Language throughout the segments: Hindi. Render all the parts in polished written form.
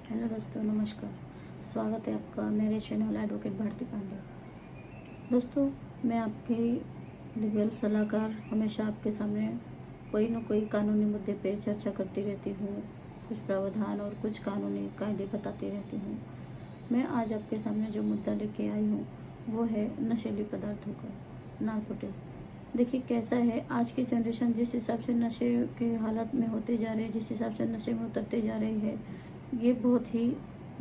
हेलो दोस्तों, नमस्कार। स्वागत है आपका मेरे चैनल एडवोकेट भारती पांडे। दोस्तों, मैं आपकी लीगल सलाहकार हमेशा आपके सामने कोई न कोई कानूनी मुद्दे पे चर्चा करती रहती हूँ। कुछ प्रावधान और कुछ कानूनी कायदे बताती रहती हूँ। मैं आज आपके सामने जो मुद्दा लेके आई हूँ वो है नशीली पदार्थों का, नारकोटिक। देखिए कैसा है, आज की जनरेशन जिस हिसाब से नशे के हालत में होते जा रहे हैं, जिस हिसाब से नशे में उतरते जा रही है, ये बहुत ही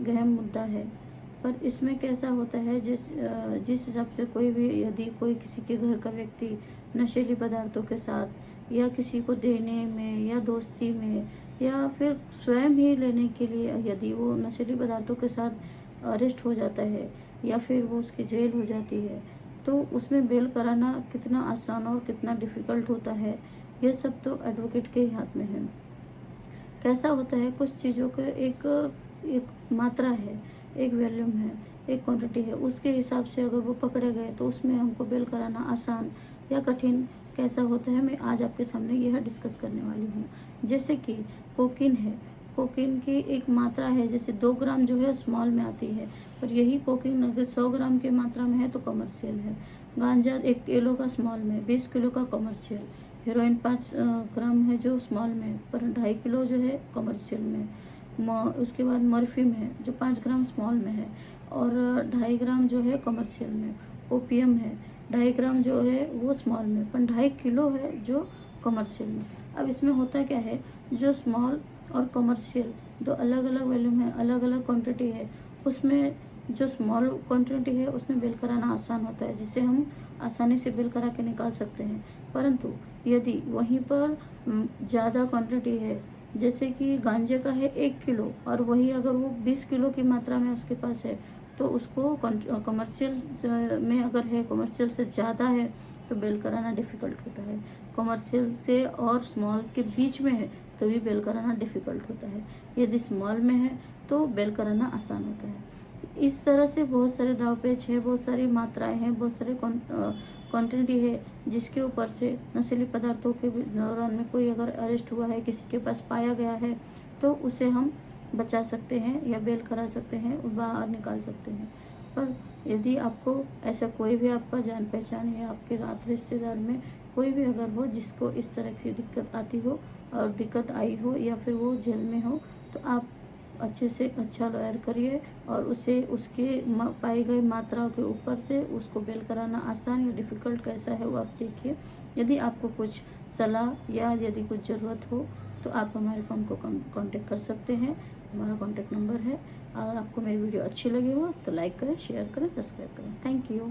गहन मुद्दा है। पर इसमें कैसा होता है, जिस हिसाब से कोई भी, यदि कोई किसी के घर का व्यक्ति नशीली पदार्थों के साथ या किसी को देने में या दोस्ती में या फिर स्वयं ही लेने के लिए यदि वो नशीली पदार्थों के साथ अरेस्ट हो जाता है या फिर वो उसकी जेल हो जाती है, तो उसमें बेल कराना कितना आसान और कितना डिफ़िकल्ट होता है, ये सब तो एडवोकेट के ही हाथ में है। कैसा होता है, कुछ चीज़ों के एक एक मात्रा है, एक वॉल्यूम है, एक क्वांटिटी है, उसके हिसाब से अगर वो पकड़े गए तो उसमें हमको बेल कराना आसान या कठिन कैसा होता है, मैं आज आपके सामने यह डिस्कस करने वाली हूँ। जैसे कि कोकीन है, कोकीन की एक मात्रा है, जैसे 2 ग्राम जो है स्मॉल में आती है, पर यही कोकीन अगर 100 ग्राम की मात्रा में है तो कमर्शियल है। गांजा 1 किलो का स्मॉल में, 20 किलो का कमर्शियल। हीरोइन 5 ग्राम है जो स्मॉल में, पर 2.5 किलो जो है कमर्शियल में। उसके बाद मॉर्फिन है जो 5 ग्राम स्मॉल में है और 2.5 ग्राम जो है कमर्शियल में। ओपियम है 2.5 ग्राम जो है वो स्मॉल में, पर 2.5 किलो है जो कमर्शियल में। अब इसमें होता क्या है, जो स्मॉल और कमर्शियल दो अलग अलग वॉल्यूम है, अलग अलग क्वांटिटी है, उसमें जो स्मॉल क्वांटिटी है उसमें बिल कराना आसान होता है, जिससे हम आसानी से बिल करा के निकाल सकते हैं। परंतु यदि वहीं पर ज़्यादा क्वांटिटी है, जैसे कि गांजे का है 1 किलो और वही अगर वो 20 किलो की मात्रा में उसके पास है, तो उसको कमर्शियल में अगर है, कमर्शियल से ज़्यादा है तो बिल कराना डिफ़िकल्ट होता है। कमर्शियल से और स्मॉल के बीच में है तो भी बिल कराना डिफ़िकल्ट होता है। यदि स्मॉल में है तो बिल कराना आसान होता है। इस तरह से बहुत सारे दावपेच है, बहुत सारी मात्राएं हैं, बहुत सारे क्वांटिटी है, जिसके ऊपर से नशीली पदार्थों के दौरान में कोई अगर अरेस्ट हुआ है, किसी के पास पाया गया है, तो उसे हम बचा सकते हैं या बेल करा सकते हैं और बाहर निकाल सकते हैं। पर यदि आपको ऐसा कोई भी आपका जान पहचान या आपके रात रिश्तेदार में कोई भी अगर हो जिसको इस तरह की दिक्कत आती हो और दिक्कत आई हो या फिर वो जेल में हो, तो आप अच्छे से अच्छा लॉयर करिए और उसे उसके पाई गई मात्राओं के ऊपर से उसको बेल कराना आसान या डिफ़िकल्ट कैसा है वो आप देखिए। यदि आपको कुछ सलाह या यदि कुछ ज़रूरत हो तो आप हमारे फर्म को कांटेक्ट कर सकते हैं। हमारा कांटेक्ट नंबर है। अगर आपको मेरी वीडियो अच्छी लगी हो तो लाइक करें, शेयर करें, सब्सक्राइब करें। Thank you.